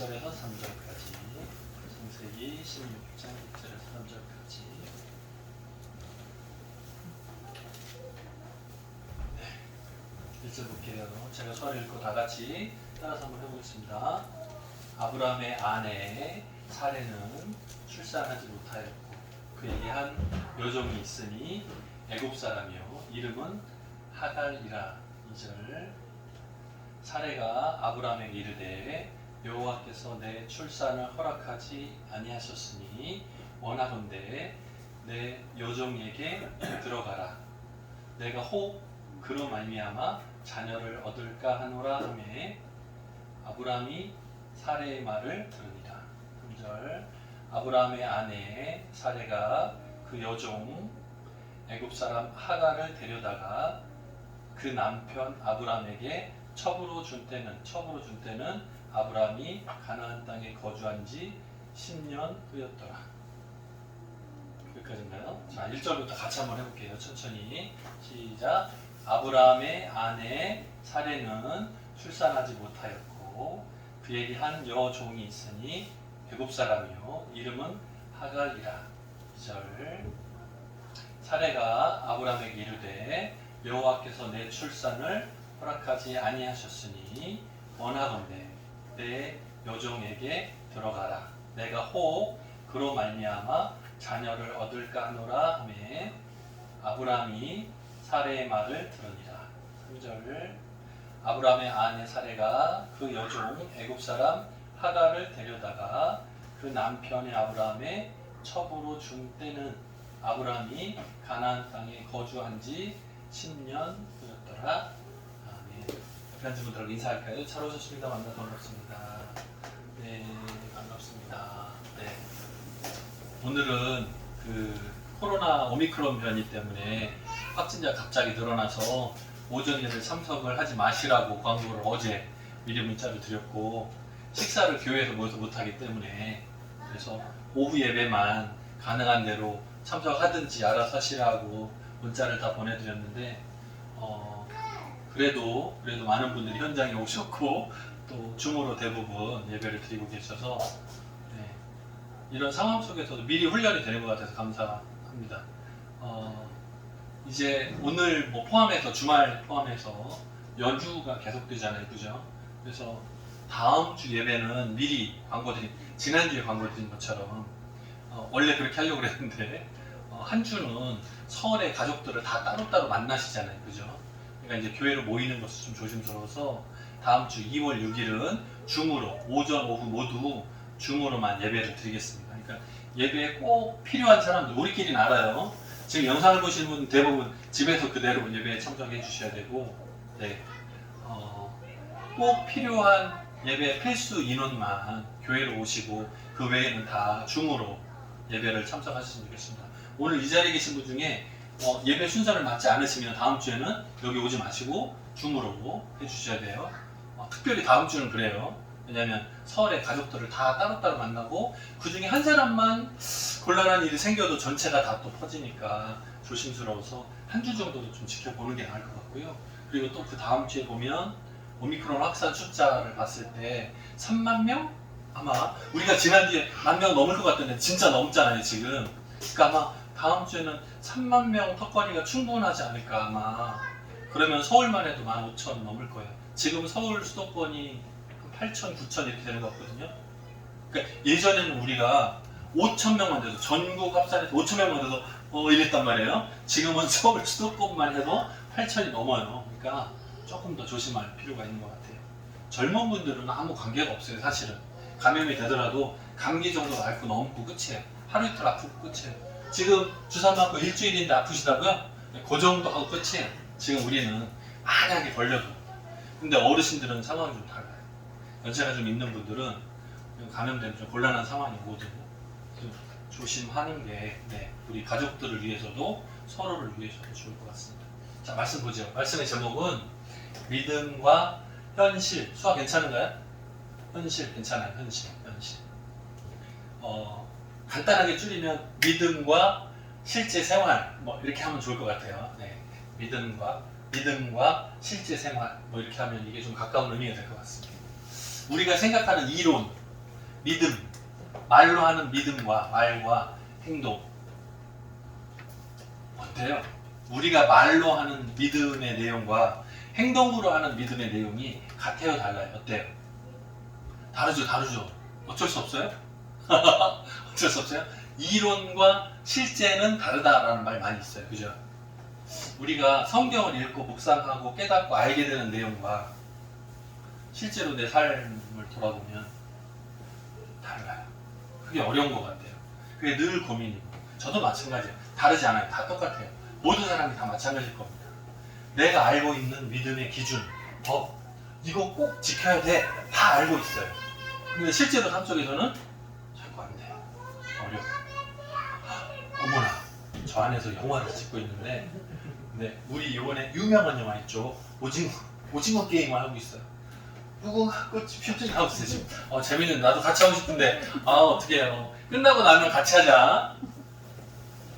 1절에서 3절까지, 창세기 16장 1절에서 3절까지. 네, 1절 볼게요. 제가 서를 읽고 다 같이 따라서 한번 해보겠습니다. 아브라함의 아내 사레는 출산하지 못하였고 그에게 한 여종이 있으니 애굽 사람이요 이름은 하갈이라. 2절 사레가 아브라함에게 이르되 여호와께서 내 출산을 허락하지 아니하셨으니 원하건대 내 여종에게 들어가라. 내가 혹 그로 말미암아 자녀를 얻을까 하노라 하매 아브라함이 사레의 말을 들으니라. 3절 아브라함의 아내 사레가 그 여종 애굽 사람 하갈을 데려다가 그 남편 아브라함에게 첩으로 준 때는 아브라함이 가나안 땅에 거주한 지 10년 후였더라. 여기까지인가요? 자, 1절부터 같이 한번 해볼게요. 천천히 시작. 아브라함의 아내 사레는 출산하지 못하였고 그에게 한 여종이 있으니 애굽 사람이요 이름은 하갈이라. 2절 사레가 아브라함에게 이르되 여호와께서 내 출산을 허락하지 아니하셨으니 원하건대 내 여종에게 들어가라. 내가 혹 그로 말미암아 자녀를 얻을까 하노라 하매 아브라함이 사레의 말을 들으니라. 3절 아브라함의 아내 사레가 그 여종 애굽 사람 하갈을 데려다가 그 남편의 아브라함의 첩으로 준 때는 아브라함이 가나안 땅에 거주한 지 10년 후였더라. 아멘. 옆에 앉은 분들하고 인사할까요? 잘 오셨습니다. 만나서 반갑습니다. 네, 반갑습니다. 네. 오늘은 그 코로나 오미크론 변이 때문에 확진자 갑자기 늘어나서 오전 예배 참석을 하지 마시라고 광고를 어제 미리 문자를 드렸고 식사를 교회에서 모여서 못하기 때문에 그래서 오후 예배만 가능한 대로 참석하든지 알아서 하시라고 문자를 다 보내드렸는데 그래도 많은 분들이 현장에 오셨고 또 줌으로 대부분 예배를 드리고 계셔서 네, 이런 상황 속에서도 미리 훈련이 되는 것 같아서 감사합니다. 이제 오늘 뭐 포함해서 주말 포함해서 연주가 계속되잖아요, 그죠? 그래서 다음 주 예배는 미리 광고 드린 지난주에 광고 드린 것처럼 원래 그렇게 하려고 그랬는데 한 주는 서울의 가족들을 다 따로따로 만나시잖아요, 그죠? 그러니까 이제 교회로 모이는 것이 좀 조심스러워서 다음 주 2월 6일은 줌으로 오전 오후 모두 줌으로만 예배를 드리겠습니다. 그러니까 예배에 꼭 필요한 사람들 우리끼리는 알아요. 지금 영상을 보시는 분 대부분 집에서 그대로 예배에 참석해 주셔야 되고 네. 꼭 필요한 예배 필수 인원만 교회로 오시고 그 외에는 다 줌으로 예배를 참석하셨으면 좋겠습니다. 오늘 이 자리에 계신 분 중에 예배 순서를 맞지 않으시면 다음 주에는 여기 오지 마시고 줌으로 해주셔야 돼요. 특별히 다음 주는 그래요. 왜냐하면 서울의 가족들을 다 따로따로 만나고 그 중에 한 사람만 곤란한 일이 생겨도 전체가 다 또 퍼지니까 조심스러워서 한 주 정도도 좀 지켜보는 게 나을 것 같고요. 그리고 또 그 다음 주에 보면 오미크론 확산 숫자를 봤을 때 3만 명? 아마 우리가 지난주에 10,000명 넘을 것 같던데 진짜 넘잖아요 지금. 그러니까 아마 다음 주에는 3만 명 턱걸이가 충분하지 않을까 아마. 그러면 서울만 해도 15,000 넘을 거예요. 지금 서울 수도권이 8,000, 9,000 이렇게 되는 것 같거든요. 그러니까 예전에는 우리가 5,000명만 돼도 전국 합산해서 5,000명만 돼도 이랬단 말이에요. 지금은 서울 수도권만 해도 8,000이 넘어요. 그러니까 조금 더 조심할 필요가 있는 것 같아요. 젊은 분들은 아무 관계가 없어요. 사실은 감염이 되더라도 감기 정도 앓고 넘고 끝이에요. 하루 이틀 아프고 끝이에요. 지금 주사 맞고 일주일인데 아프시다고요? 그 정도 하고 끝이에요. 지금 우리는 만약에 걸려도. 근데 어르신들은 상황이 좀 달라요. 연세가 좀 있는 분들은 감염되면 좀 곤란한 상황이거든요. 조심하는 게 우리 가족들을 위해서도 서로를 위해서도 좋을 것 같습니다. 자, 말씀 보죠. 말씀의 제목은 믿음과 현실. 수학 괜찮은가요? 현실 괜찮아요. 현실. 간단하게 줄이면 믿음과 실제 생활 뭐 이렇게 하면 좋을 것 같아요. 네. 믿음과 실제 생활 뭐 이렇게 하면 이게 좀 가까운 의미가 될 것 같습니다. 우리가 생각하는 이론 믿음, 말로 하는 믿음과 말과 행동 어때요? 우리가 말로 하는 믿음의 내용과 행동으로 하는 믿음의 내용이 같아요, 달라요? 어때요? 다르죠. 어쩔 수 없어요? 어쩔 수 없어요? 이론과 실제는 다르다라는 말 많이 있어요. 그죠? 우리가 성경을 읽고 묵상하고 깨닫고 알게 되는 내용과 실제로 내 삶을 돌아보면 달라요. 그게 어려운 것 같아요. 그게 늘 고민이고 저도 마찬가지예요. 다르지 않아요. 다 똑같아요. 모든 사람이 다 마찬가지일 겁니다. 내가 알고 있는 믿음의 기준, 법, 이거 꼭 지켜야 돼. 다 알고 있어요. 근데 실제로 삶 속에서는 자꾸 안 돼요. 어려워. 어머나, 저 안에서 영화를 찍고 있는데 우리 이번에 유명한 영화 있죠. 오징어 게임을 하고 있어요. 무궁화 꽃이 피었지 하고 있어요 지금. 재밌는, 나도 같이 하고 싶은데 어떻게 해요. 끝나고 나면 같이 하자.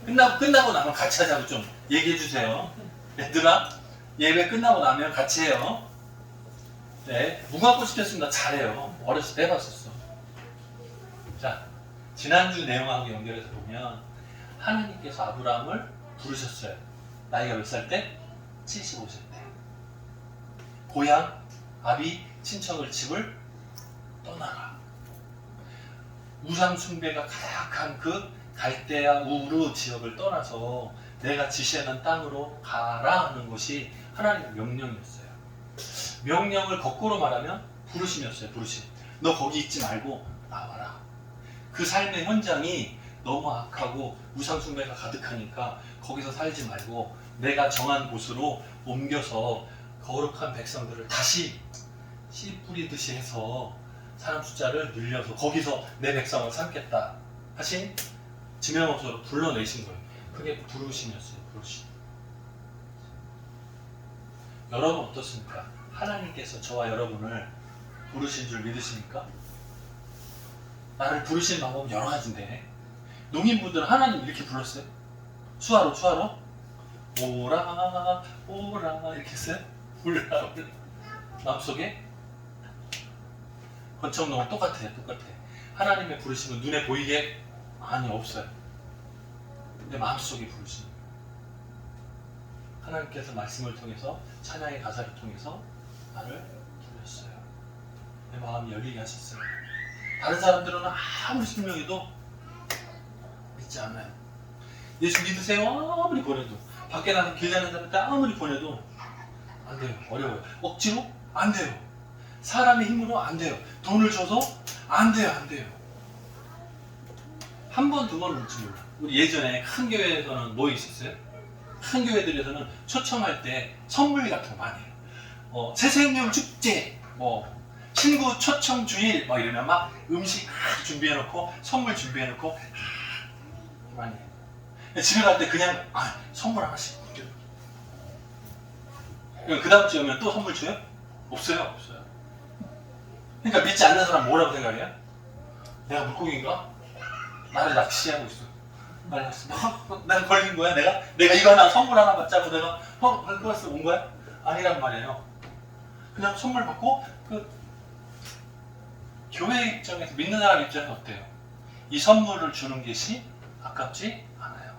끝나고 나면 같이 하자고 좀 얘기해 주세요. 얘들아, 예배 끝나고 나면 같이 해요. 네, 무궁화 꽃이 피었습니다. 잘해요. 어렸을 때 해봤었어. 자, 지난주 내용하고 연결해서 보면 하나님께서 아브라함을 부르셨어요. 나이가 몇 살 때? 75세 때. 고향, 아비, 친척을 집을 떠나라. 우상 숭배가 가득한 그 갈대아 우르 지역을 떠나서 내가 지시하는 땅으로 가라 하는 것이 하나님의 명령이었어요. 명령을 거꾸로 말하면 부르심이었어요. 부르심. 너 거기 있지 말고 나와라. 그 삶의 현장이 너무 악하고 우상 숭배가 가득하니까 거기서 살지 말고 내가 정한 곳으로 옮겨서 거룩한 백성들을 다시 씨 뿌리듯이 해서 사람 숫자를 늘려서 거기서 내 백성을 삼겠다 하신 지명업소로 불러내신 거예요. 그게 부르심이었어요. 부르심. 여러분 어떻습니까? 하나님께서 저와 여러분을 부르신 줄 믿으십니까? 나를 부르시는 방법은 여러 가지인데 농인분들은 하나님 이렇게 불렀어요? 수화로 오라 이렇게 했어요? 올라 마음속에 권총농은 똑같아요. 하나님의 부르심은 눈에 보이게 아니 없어요. 내 마음속에 부르심. 하나님께서 말씀을 통해서 찬양의 가사를 통해서 나를 부르셨어요. 내 마음이 열리게 하셨어요. 다른 사람들은 아무리 설명해도 믿지 않아요. 예수 믿으세요 아무리 보내도, 밖에 나서 길 가는 사람한테 아무리 보내도 안 돼요. 어려워요. 억지로? 안 돼요. 사람의 힘으로? 안 돼요. 돈을 줘서? 안 돼요. 한 번, 두 번 올지 몰라. 우리 예전에 큰 교회에서는 뭐 있었어요? 큰 교회들에서는 초청할 때 선물 같은 거 많이 해요. 새생명 축제, 친구 초청 주일 이러면 막 음식 준비해놓고 선물 준비해놓고 많이 해요. 집에 갈 때 그냥 선물 하나씩. 그 다음 주에 오면 또 선물 줘요? 없어요. 그러니까 믿지 않는 사람 뭐라고 생각해요? 내가 물고기인가? 나를 낚시하고 있어. 내가 걸린 거야? 내가 이거 하나 선물 하나 받자고 내가 그래서 온 거야? 아니란 말이에요. 그냥 선물 받고 교회 입장에서 믿는 사람 입장에서 어때요? 이 선물을 주는 것이 아깝지 않아요.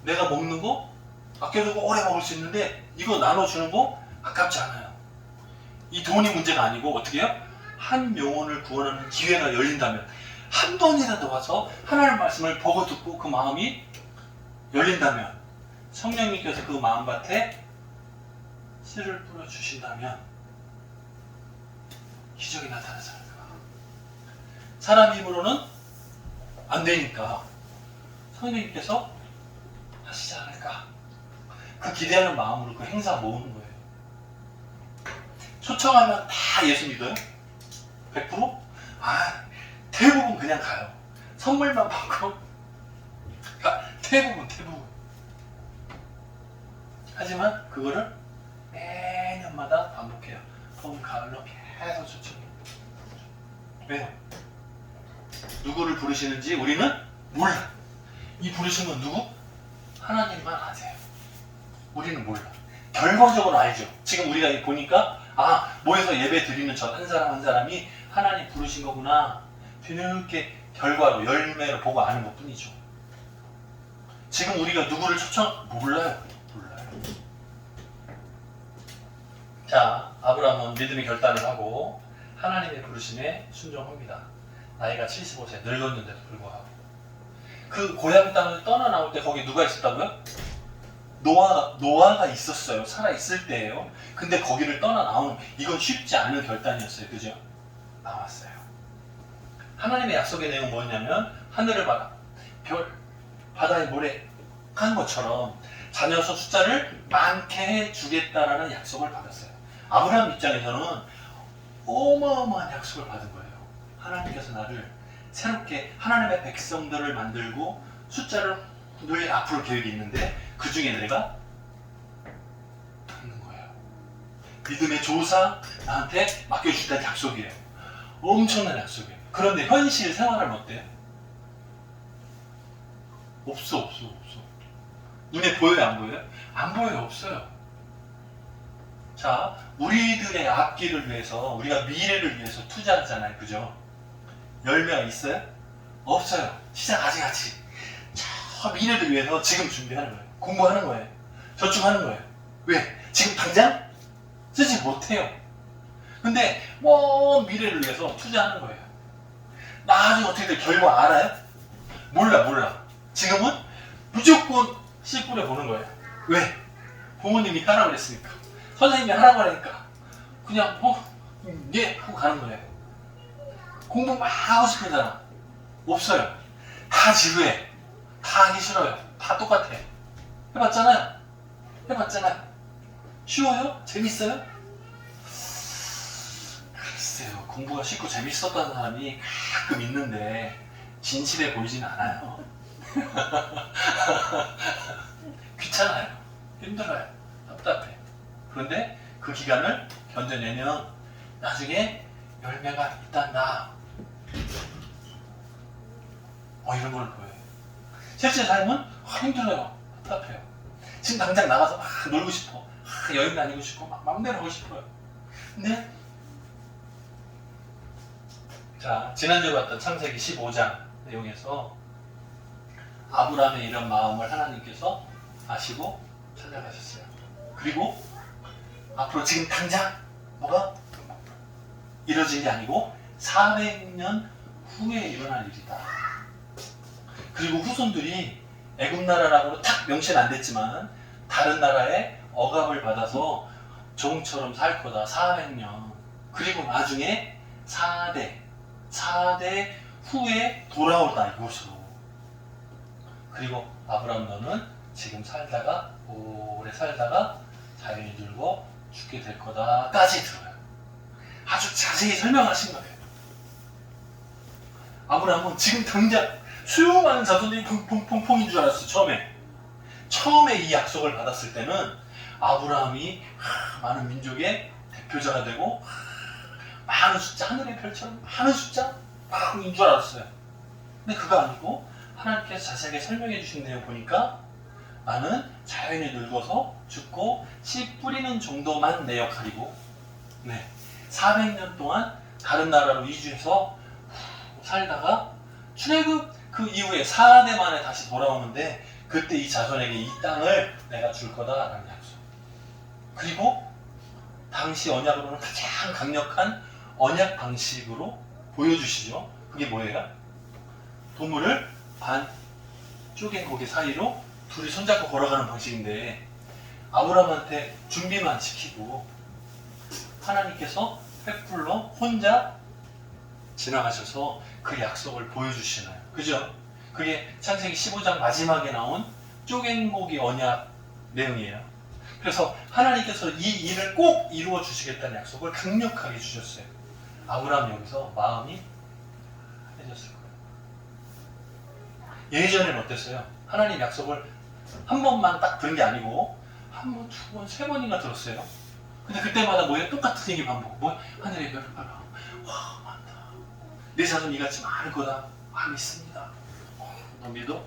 내가 먹는 거 아껴두고 오래 먹을 수 있는데 이거 나눠주는 거 아깝지 않아요. 이 돈이 문제가 아니고 어떻게 해요? 한 영혼을 구원하는 기회가 열린다면 한 번이라도 와서 하나님의 말씀을 보고 듣고 그 마음이 열린다면 성령님께서 그 마음밭에 씨를 뿌려주신다면 기적이 나타나지 않을까. 사람 힘으로는 안 되니까 성령님께서 하시지 않을까. 그 기대하는 마음으로 그 행사 모으는 거예요. 초청하면 다 예수 믿어요? 100%? 대부분 그냥 가요. 선물만 받고 대부분. 하지만 그거를 매년마다 반복해요. 봄, 가을로 계속 초청해요. 왜요? 누구를 부르시는지 우리는 몰라. 이 부르심은 누구? 하나님만 아세요. 우리는 몰라. 결과적으로 알죠. 지금 우리가 보니까 모여서 예배 드리는 저 한 사람 한 사람이 하나님 부르신 거구나. 뒤늦게 결과로 열매로 보고 아는 것 뿐이죠. 지금 우리가 누구를 몰라요. 자, 아브라함은 믿음의 결단을 하고 하나님의 부르심에 순종합니다. 나이가 75세 늙었는데도 불구하고. 그 고향 땅을 떠나 나올 때 거기 누가 있었다고요? 노아가 있었어요. 살아 있을 때예요. 근데 거기를 떠나 나오는, 이건 쉽지 않은 결단이었어요. 그죠? 나왔어요. 하나님의 약속의 내용은 뭐냐면 하늘을 별, 바다의 모래 한 것처럼 자녀수 숫자를 많게 해주겠다라는 약속을 받았어요. 아브라함 입장에서는 어마어마한 약속을 받은 거예요. 하나님께서 나를 새롭게 하나님의 백성들을 만들고 숫자를 늘 앞으로 계획이 있는데 그 중에 내가 받는 거예요. 믿음의 조사 나한테 맡겨주겠다는 약속이에요. 엄청난 약속이에요. 그런데 현실 생활은 어때요? 없어. 눈에 보여요, 안 보여요? 안 보여요, 없어요. 자, 우리들의 앞길을 위해서, 우리가 미래를 위해서 투자하잖아요, 그죠? 열매가 있어요? 없어요. 시작 아직. 저 미래를 위해서 지금 준비하는 거예요. 공부하는 거예요. 저축하는 거예요. 왜? 지금 당장 쓰지 못해요. 근데 미래를 위해서 투자하는 거예요. 나중에 어떻게 될 결과 알아요? 몰라. 지금은 무조건 씨 뿌려보는 거예요. 왜? 부모님이 하라고 그랬으니까. 선생님이 하라고 하니까 그냥 하고 가는 거예요. 공부 막 하고 싶은 사람 없어요. 다 지루해. 다 하기 싫어요. 다 똑같아. 해봤잖아요. 쉬워요? 재밌어요? 글쎄요. 공부가 쉽고 재밌었던 사람이 가끔 있는데 진실해 보이진 않아요. 귀찮아요. 힘들어요. 답답해. 그런데 그 기간을 견뎌내면 나중에 열매가 있단다. 이런 걸 보여요. 실제 삶은 힘들어요. 답답해요. 지금 당장 나가서 막 놀고 싶어. 여행 다니고 싶고 막 맘대로 하고 싶어요. 근데 자, 지난주에 봤던 창세기 15장 내용에서 아브라함의 이런 마음을 하나님께서 아시고 찾아가셨어요. 그리고 앞으로 지금 당장 뭐가 이뤄진 게 아니고 400년 후에 일어날 일이다. 그리고 후손들이 애굽 나라라고는 딱 명시는 안 됐지만 다른 나라의 억압을 받아서 종처럼 살 거다. 400년. 그리고 나중에 4대 후에 돌아오다 이곳으로. 그리고 아브라함 너는 지금 살다가 오래 살다가 자연이 들고 죽게 될 거다까지 들어요. 아주 자세히 설명하신 거예요. 아브라함은 지금 당장 수많은 자손들이 퐁퐁퐁퐁인 줄 알았어. 처음에 이 약속을 받았을 때는 아브라함이 많은 민족의 대표자가 되고 많은 숫자, 하늘의 별처럼 많은 숫자 막인 줄 알았어요. 근데 그거 아니고 하나님께서 자세하게 설명해 주신 내용 보니까 나는 자연이 늙어서 죽고 씨 뿌리는 정도만 내 역할이고 400년 동안 다른 나라로 이주해서 살다가 출애굽 그 이후에 4대 만에 다시 돌아오는데 그때 이 자손에게 이 땅을 내가 줄 거다라는 약속. 그리고 당시 언약으로는 가장 강력한 언약 방식으로 보여주시죠. 그게 뭐예요? 동물을 반 쪼갠 고개 사이로 둘이 손잡고 걸어가는 방식인데 아브라함한테 준비만 시키고 하나님께서 횃불로 혼자 지나가셔서 그 약속을 보여주시나요? 그죠? 그게 창세기 15장 마지막에 나온 쪼갠 고기 언약 내용이에요. 그래서 하나님께서 이 일을 꼭 이루어 주시겠다는 약속을 강력하게 주셨어요. 아브라함 여기서 마음이 해졌을 거예요. 예전에는 어땠어요? 하나님 약속을 한 번만 딱 들은 게 아니고 한 번, 두 번, 세 번인가 들었어요. 근데 그때마다 뭐예요? 똑같은 얘기 반복. 하늘의 별을 봐라. 와, 많다. 내 자손 이같이 많을 거다. 믿습니다. 너 믿어?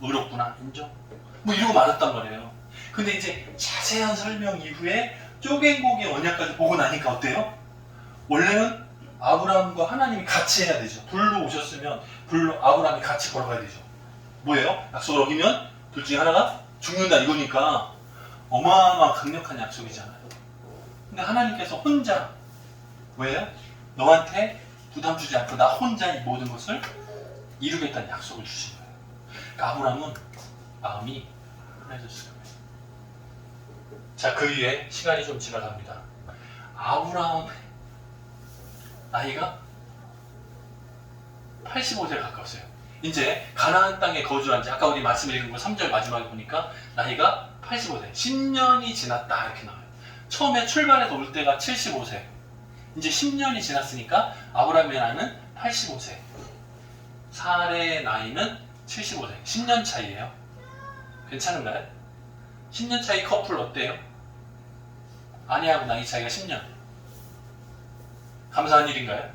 의롭구나. 인정? 이러고 말았단 말이에요. 근데 이제 자세한 설명 이후에 쪼갠 고기 언약까지 보고 나니까 어때요? 원래는 아브라함과 하나님이 같이 해야 되죠. 불로 오셨으면 불로 아브라함이 같이 걸어가야 되죠. 뭐예요? 약속을 어기면 둘 중에 하나가 죽는다 이거니까 어마어마한 강력한 약속이잖아요. 근데 하나님께서 혼자 왜요? 너한테 부담 주지 않고 나 혼자 이 모든 것을 이루겠다는 약속을 주신 거예요. 그러니까 아브라함은 마음이 편해졌을 거예요. 자, 그 위에 시간이 좀 지나갑니다. 아브라함 나이가 85세에 가까웠어요. 이제 가나안 땅에 거주한 지 아까 우리 말씀 읽은 거 3절 마지막에 보니까 나이가 85세, 10년이 지났다 이렇게 나와요. 처음에 출발해서 올 때가 75세, 이제 10년이 지났으니까 아브라함의 나이는 85세, 사레의 나이는 75세, 10년 차이예요. 괜찮은가요? 10년 차이 커플 어때요? 아내하고 나이 차이가 10년. 감사한 일인가요?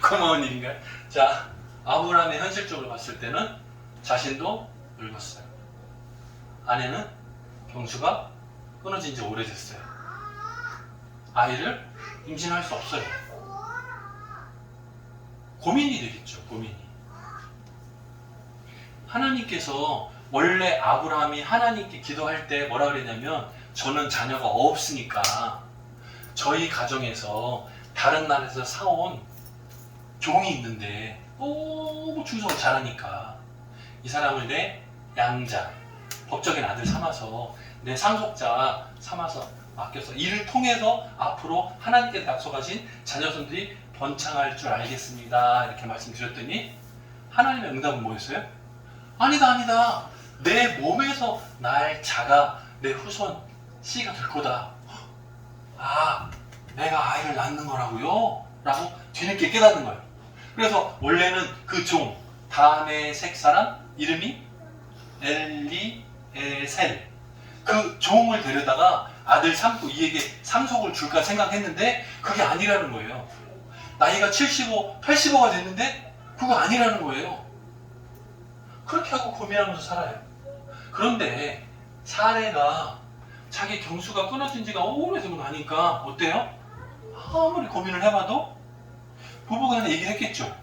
고마운 일인가요? 자, 아브라함의 현실적으로 봤을 때는 자신도 늙었어요. 아내는 경수가 끊어진 지 오래됐어요. 아이를 임신할 수 없어요. 고민이 되겠죠, 고민이. 하나님께서 원래 아브라함이 하나님께 기도할 때 뭐라 그랬냐면 저는 자녀가 없으니까 저희 가정에서 다른 나라에서 사온 종이 있는데 너무 충성을 잘하니까 이 사람을 내 양자, 법적인 아들 삼아서 내 상속자 삼아서 맡겨서 이를 통해서 앞으로 하나님께서 약속하신 자녀손들이 번창할 줄 알겠습니다. 이렇게 말씀드렸더니 하나님의 응답은 뭐였어요? 아니다, 아니다. 내 몸에서 날 자가 내 후손 씨가 될 거다. 아, 내가 아이를 낳는 거라고요? 라고 뒤늦게 깨닫는 거예요. 그래서 원래는 그 종, 다메섹 사람 이름이 엘리에셀, 그 종을 데려다가 아들 삼고 이에게 상속을 줄까 생각했는데 그게 아니라는 거예요. 나이가 75, 85가 됐는데 그거 아니라는 거예요. 그렇게 하고 고민하면서 살아요. 그런데 사례가 자기 경수가 끊어진 지가 오래되고 나니까 어때요? 아무리 고민을 해봐도 부부간에 얘기를 했겠죠.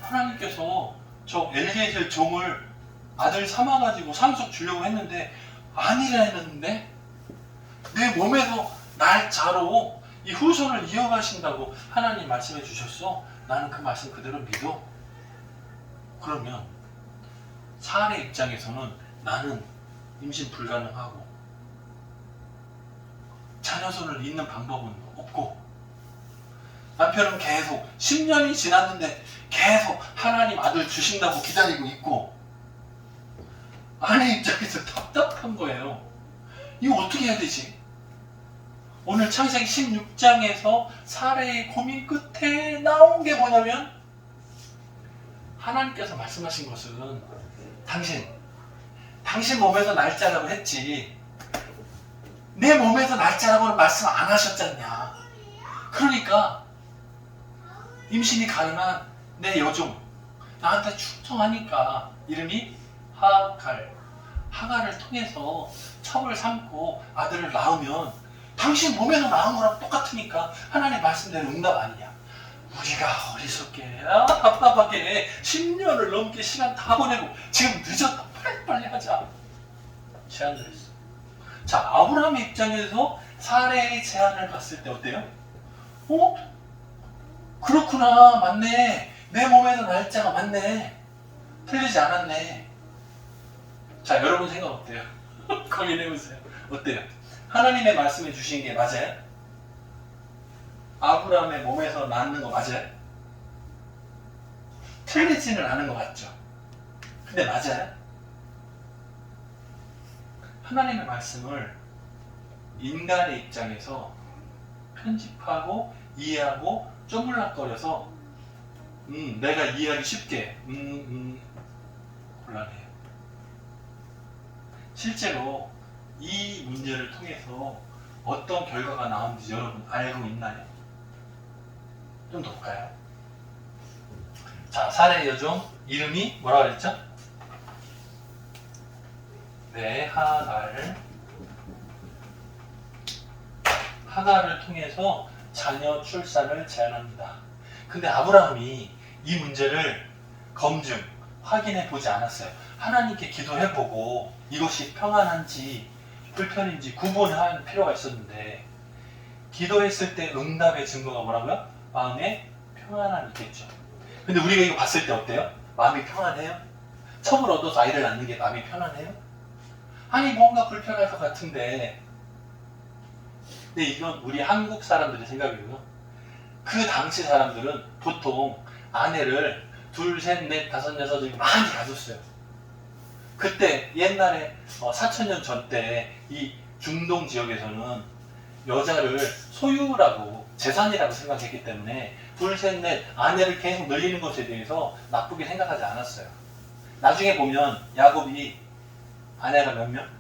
하나님께서 저 엘리에셀 종을 아들 삼아가지고 상속 주려고 했는데 아니라 했는데 내 몸에서 날 자로 이 후손을 이어가신다고 하나님 말씀해 주셨어. 나는 그 말씀 그대로 믿어. 그러면 사례 입장에서는 나는 임신 불가능하고 자녀손을 잇는 방법은 없고 남편은 계속 10년이 지났는데 계속 하나님 아들 주신다고 기다리고 있고 아내 입장에서 답답한 거예요. 이거 어떻게 해야 되지? 오늘 창세기 16장에서 사례의 고민 끝에 나온 게 뭐냐면 하나님께서 말씀하신 것은 당신 몸에서 날짜라고 했지 내 몸에서 날짜라고는 말씀 안 하셨잖냐. 그러니까 임신이 가능한 내 여종 나한테 충성하니까 이름이 하갈을 통해서 첩을 삼고 아들을 낳으면 당신 몸에서 낳은 거랑 똑같으니까 하나님 말씀대로 응답 아니냐. 우리가 어리석게 답답하게 10년을 넘게 시간 다 보내고 지금 늦었다. 빨리 하자. 제안을 했어. 자, 아브라함의 입장에서 사례의 제안을 봤을 때 어때요? 그렇구나. 맞네. 내 몸에서 날짜가 맞네. 틀리지 않았네. 자, 여러분 생각 어때요? 고민해보세요. 어때요? 하나님의 말씀해 주신 게 맞아요? 아브라함의 몸에서 낳는 거 맞아요? 틀리지는 않은 거 맞죠? 근데 맞아요? 하나님의 말씀을 인간의 입장에서 편집하고 이해하고 쪼물락거려서 내가 이해하기 쉽게 곤란해요. 실제로 이 문제를 통해서 어떤 결과가 나오는지 여러분 알고 있나요? 좀 더 볼까요? 자, 사례 여종 이름이 뭐라 그랬죠? 네, 하갈을 통해서 자녀 출산을 제한합니다. 근데 아브라함이 이 문제를 검증, 확인해 보지 않았어요. 하나님께 기도해 보고 이것이 평안한지 불편인지 구분할 필요가 있었는데, 기도했을 때 응답의 증거가 뭐라고요? 마음에 평안함이 있겠죠. 근데 우리가 이거 봤을 때 어때요? 마음이 평안해요? 첩을 얻어서 아이를 낳는 게 마음이 편안해요? 아니 뭔가 불편할 것 같은데. 근데 이건 우리 한국 사람들의 생각이고요. 그 당시 사람들은 보통 아내를 둘, 셋, 넷, 다섯, 여섯 이렇게 많이 가졌어요. 그때 옛날에 4,000년 전 때 이 중동 지역에서는 여자를 소유라고, 재산이라고 생각했기 때문에 둘, 셋, 넷 아내를 계속 늘리는 것에 대해서 나쁘게 생각하지 않았어요. 나중에 보면 야곱이 아내가 몇 명?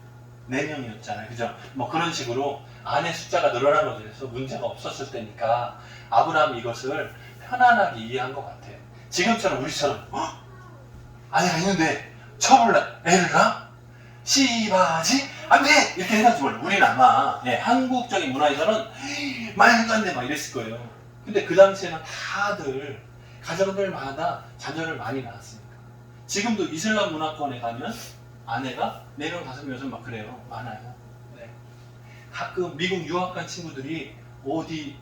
4명이었잖아요. 그죠? 뭐 그런 식으로 아내 숫자가 늘어난 것에 대해서 문제가 없었을 때니까 아브라함이 이것을 편안하게 이해한 것 같아요. 지금처럼 우리처럼 아내가 있는데 첩을 애를 낳아? 씨바지? 안 돼! 이렇게 생각하지 몰라요. 우리는 아마 한국적인 문화에서는 말도 안 돼! 막 이랬을 거예요. 근데 그 당시에는 다들 가정들마다 자녀를 많이 낳았으니까. 지금도 이슬람 문화권에 가면 아내가 4명, 5명, 6명 막 그래요. 많아요. 네. 가끔 미국 유학 간 친구들이 어디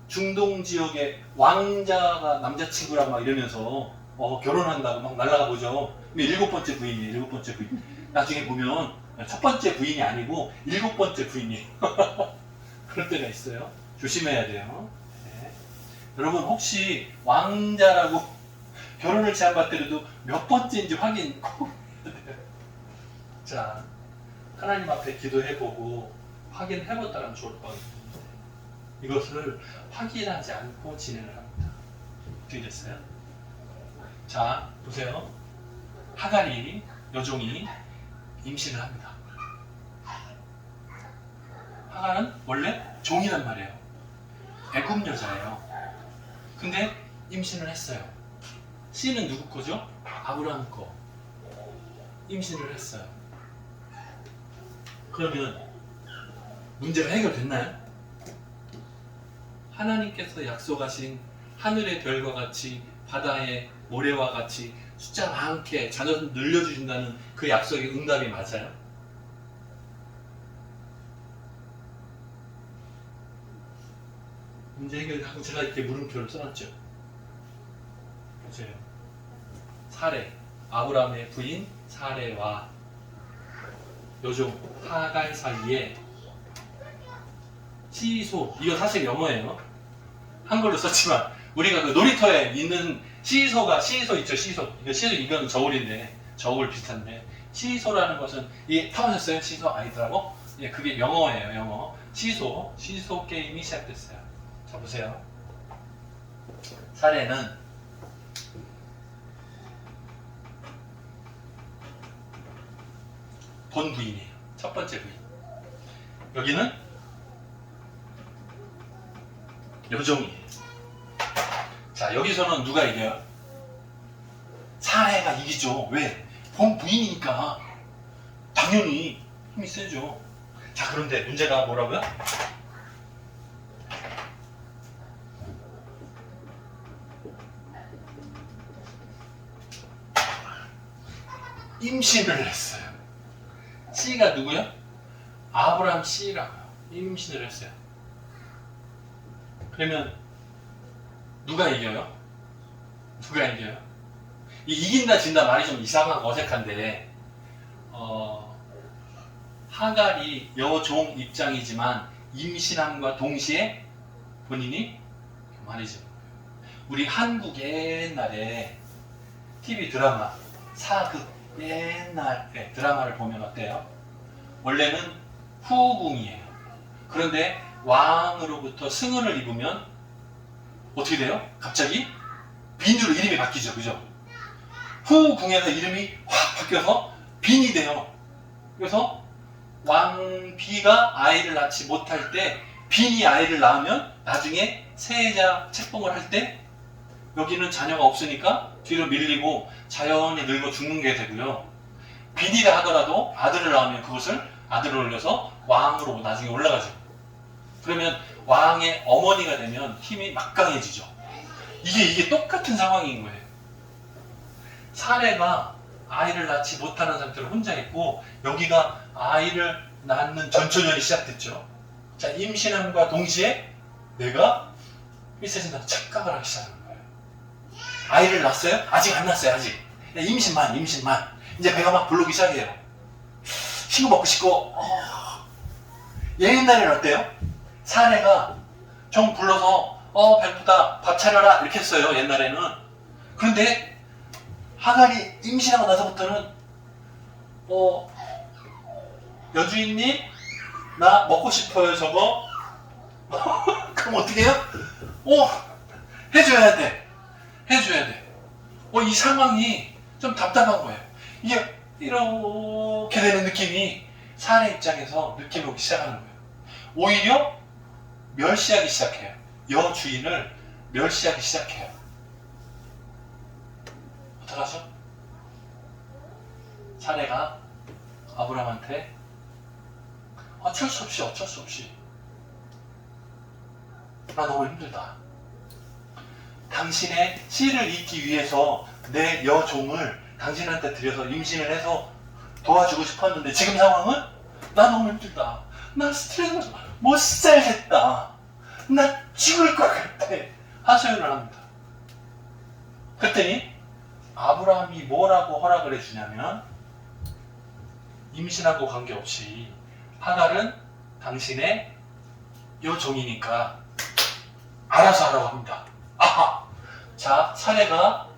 중동 지역의 왕자가 남자친구랑 막 이러면서 결혼한다고 막 날아가 보죠. 근데 7번째 부인이에요. 7번째 부인. 나중에 보면 첫 번째 부인이 아니고 7번째 부인이에요. 그럴 때가 있어요. 조심해야 돼요. 네. 여러분 혹시 왕자라고 결혼을 제안받더라도 몇 번째인지 확인 꼭 해야 돼요. 자, 하나님 앞에 기도해보고 확인해봤다면 좋을 것 같아요. 이것을 확인하지 않고 진행을 합니다. 어떻게 됐어요? 자, 보세요. 하갈이, 여종이 임신을 합니다. 하갈은 원래 종이란 말이에요. 애굽 여자예요. 근데 임신을 했어요. 씨는 누구 거죠? 아브라함 거. 임신을 했어요. 그러면 문제가 해결됐나요? 하나님께서 약속하신 하늘의 별과 같이 바다의 모래와 같이 숫자 많게 자녀를 늘려주신다는 그 약속의 응답이 맞아요? 문제 해결하고 제가 이렇게 물음표를 써놨죠. 보세요. 사레, 아브라함의 부인 사레와 여종 하갈 사이에 시소, 이거 사실 영어예요. 한글로 썼지만 우리가 그 놀이터에 있는 시소 있죠, 시소. 이건 저울인데, 저울 비슷한데, 시소라는 것은, 타보셨어요? 시소 아이들하고? 그게 영어예요, 영어. 시소 게임이 시작됐어요. 자, 보세요. 사례는 본 부인이에요. 첫 번째 부인. 여기는 여종이에요. 자, 여기서는 누가 이겨요? 사례가 이기죠. 왜? 본 부인이니까 당연히 힘이 세죠. 자, 그런데 문제가 뭐라고요? 임신을 했어요. 씨가 누구요? 아브라함 씨라고요. 임신을 했어요. 그러면 누가 이겨요? 누가 이겨요? 이 이긴다 진다 말이 좀 이상하고 어색한데 하갈이 여종 입장이지만 임신함과 동시에 본인이 교만해지는 거예요. 우리 한국 옛날에 TV 드라마 사극 옛날 드라마를 보면 어때요? 원래는 후궁이에요. 그런데 왕으로부터 승은을 입으면 어떻게 돼요? 갑자기 빈주로 이름이 바뀌죠. 그죠? 후궁에서 이름이 확 바뀌어서 빈이 돼요. 그래서 왕비가 아이를 낳지 못할 때 빈이 아이를 낳으면 나중에 세자 책봉을 할 때 여기는 자녀가 없으니까 뒤로 밀리고 자연히 늙어 죽는 게 되고요. 빈이라 하더라도 아들을 낳으면 그것을 아들을 올려서 왕으로 나중에 올라가죠. 그러면 왕의 어머니가 되면 힘이 막강해지죠. 이게 똑같은 상황인 거예요. 사례가 아이를 낳지 못하는 상태로 혼자 있고 여기가 아이를 낳는 전초전이 시작됐죠. 자, 임신함과 동시에 내가 삐세진다고 착각을 하기 시작하는 거예요. 아이를 낳았어요? 아직 안 낳았어요. 아직. 임신만. 이제 배가 막 부르기 시작해요. 신고 먹고 싶고 옛날에는 어때요? 사례가 정 불러서 배고프다 밥 차려라 이렇게 했어요. 옛날에는. 그런데 하갈이 임신하고 나서부터는 여주인님 나 먹고 싶어요 저거. 그럼 어떻게 해요? 해줘야 돼. 이 상황이 좀 답답한 거예요. 이게 이렇게 되는 느낌이 사례 입장에서 느낌이 오기 시작하는 거예요. 오히려 멸시하기 시작해요. 여주인을 멸시하기 시작해요. 어떡하죠? 사례가 아브라함한테 어쩔 수 없이 나 너무 힘들다. 당신의 씨를 잇기 위해서 내 여종을 당신한테 들여서 임신을 해서 도와주고 싶었는데 지금 상황은 나 너무 힘들다. 나 스트레스 못 살겠다. 나 죽을 것 같아. 하소연을 합니다. 그랬더니 아브라함이 뭐라고 허락을 해주냐면 임신하고 관계없이 하갈은 당신의 여종이니까 알아서 하라고 합니다. 아하! 자, 사례가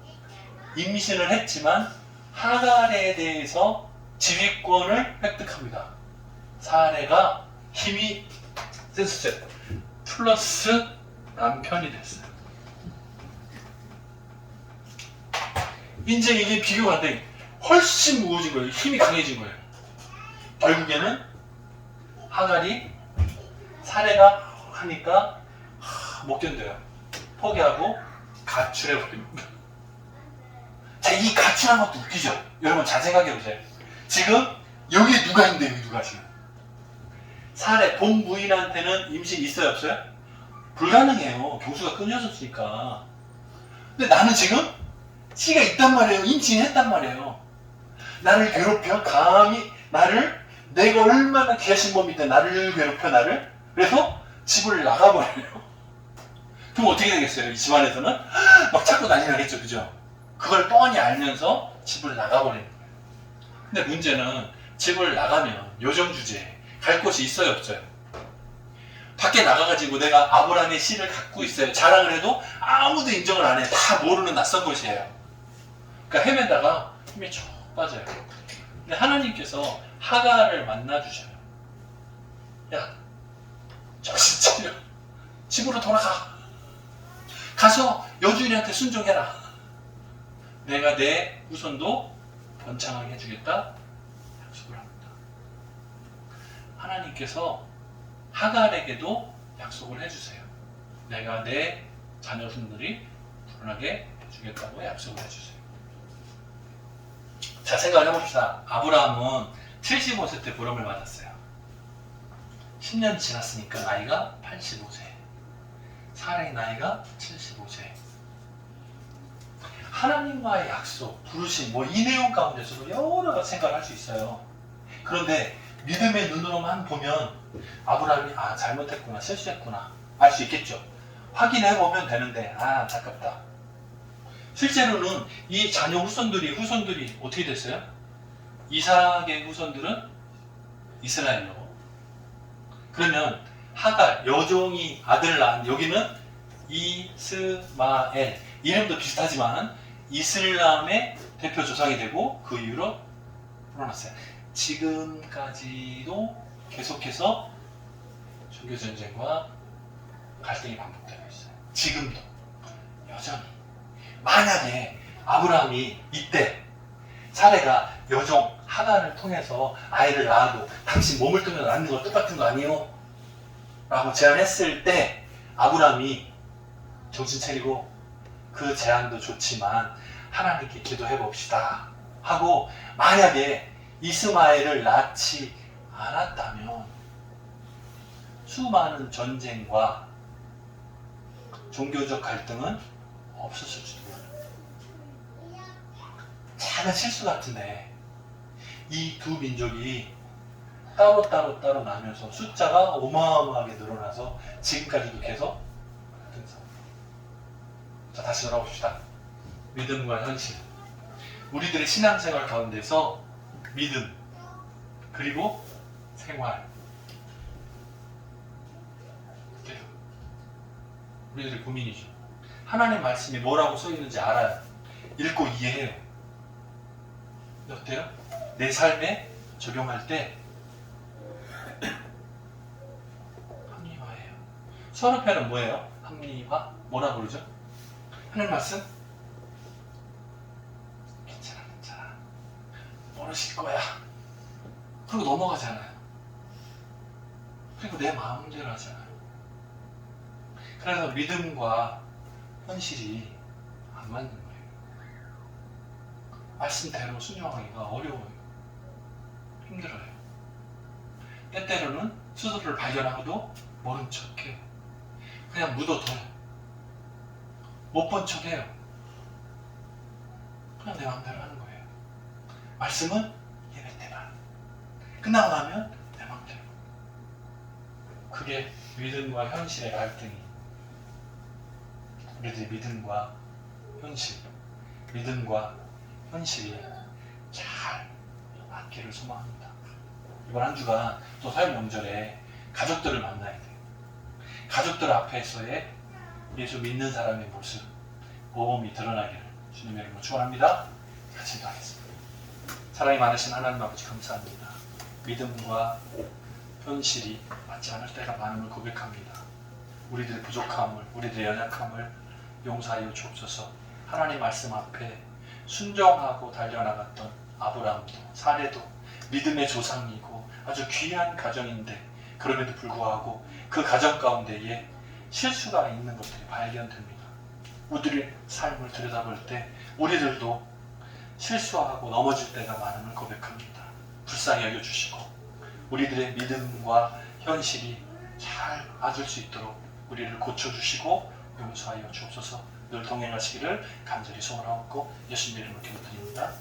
임신을 했지만 하갈에 대해서 지휘권을 획득합니다. 사례가 힘이 됐어요. 플러스 남편이 됐어요. 이제 이게 비교가 안 돼. 훨씬 무거워진 거예요. 힘이 강해진 거예요. 결국에는 하갈이 사례가 하니까 못 견뎌요. 포기하고 가출해 버립니다. 자, 이 가출한 것도 웃기죠? 여러분 잘 생각해 보세요. 지금 여기에 누가 있는데 여기 누가 지금? 사례 본 부인한테는 임신 있어요 없어요? 불가능해요. 교수가 끊어졌으니까. 근데 나는 지금 씨가 있단 말이에요. 임신했단 말이에요. 나를 괴롭혀? 감히 나를 내가 얼마나 귀하신 몸인데 나를 괴롭혀 나를? 그래서 집을 나가버려요. 그럼 어떻게 되겠어요? 이 집안에서는 막 찾고 난리 나겠죠. 그죠? 그걸 뻔히 알면서 집을 나가버리는 거예요. 근데 문제는 집을 나가면 요정주제 갈 곳이 있어요 없어요? 밖에 나가가지고 내가 아브라함의 씨를 갖고 있어요. 자랑을 해도 아무도 인정을 안 해. 다 모르는 낯선 곳이에요. 그러니까 헤매다가 힘이 쭉 빠져요. 근데 하나님께서 하갈을 만나주셔요. 야, 정신 차려. 집으로 돌아가. 가서 여주인한테 순종해라. 내가 내 후손도 번창하게 해주겠다. 약속을 합니다. 하나님께서 하갈에게도 약속을 해주세요. 내가 내 자녀분들이 불안하게 해주겠다고 약속을 해주세요. 자, 생각을 해봅시다. 아브라함은 75세 때 부름을 받았어요. 10년 지났으니까 나이가 85세. 사라의 나이가 75세. 하나님과의 약속, 부르심, 이 내용 가운데서도 여러 가지 생각을 할 수 있어요. 그런데 믿음의 눈으로만 보면 아브라함이 잘못했구나, 실수했구나 알 수 있겠죠. 확인해보면 되는데 안타깝다. 실제로는 이 자녀 후손들이 어떻게 됐어요? 이삭의 후손들은 이스라엘로. 그러면 하갈, 여종이 아들 낳은 여기는 이스마엘. 이름도 비슷하지만 이슬람의 대표 조상이 되고 그 이후로 풀어놨어요. 지금까지도 계속해서 종교전쟁과 갈등이 반복되고 있어요. 지금도 여전히. 만약에 아브라함이 이때 사례가 여종 하갈을 통해서 아이를 낳아도 당신 몸을 뜨면 낳는 거 똑같은 거 아니에요? 라고 제안했을 때 아브라함이 정신 차리고 그 제안도 좋지만 하나님께 기도해 봅시다 하고 만약에 이스마엘을 낳지 않았다면 수많은 전쟁과 종교적 갈등은 없었을지도 몰라요. 작은 실수 같은데 이 두 민족이 따로 나면서 숫자가 어마어마하게 늘어나서 지금까지도 계속 갈등 상황. 자, 다시 돌아봅시다. 믿음과 현실. 우리들의 신앙생활 가운데서 믿음 그리고 생활 우리들의 고민이죠. 하나님 말씀이 뭐라고 써 있는지 알아요. 읽고 이해해요. 어때요? 내 삶에 적용할 때 합리화해요. 서론편은 뭐예요? 합리화? 뭐라 그러죠? 하나님 말씀? 괜찮아. 모르실 거야. 그리고 넘어가잖아요. 그리고 내 마음대로 하잖아요. 그래서 믿음과 현실이 안 맞는 거예요. 말씀대로 순종하기가 어려워요. 힘들어요. 때때로는 스스로를 발견하고도 모른 척해요. 그냥 묻어둬요. 못 본 척해요. 그냥 내 마음대로 하는 거예요. 말씀은 예배 때만. 끝나고 나면 내 마음대로. 그게 믿음과 현실의 갈등이 우리들의 믿음과 현실이 잘 맞기를 소망합니다. 이번 한 주간 또 설 명절에 가족들을 만나야 돼요. 가족들 앞에서의 예수 믿는 사람의 모습, 모범이 드러나기를 주님의 이름으로 축원합니다. 같이 기도하겠습니다. 사랑이 많으신 하나님 아버지 감사합니다. 믿음과 현실이 맞지 않을 때가 많음을 고백합니다. 우리들의 부족함을, 우리들의 연약함을 용서하여 주옵소서. 하나님 말씀 앞에 순종하고 달려나갔던 아브라함도 사례도 믿음의 조상이고 아주 귀한 가정인데 그럼에도 불구하고 그 가정 가운데에 실수가 있는 것들이 발견됩니다. 우리의 삶을 들여다볼 때 우리들도 실수하고 넘어질 때가 많음을 고백합니다. 불쌍히 여겨주시고 우리들의 믿음과 현실이 잘 맞을 수 있도록 우리를 고쳐주시고 용서하여 주옵소서. 늘 동행하시기를 간절히 소원하옵고 예수님 이름으로 기도드립니다.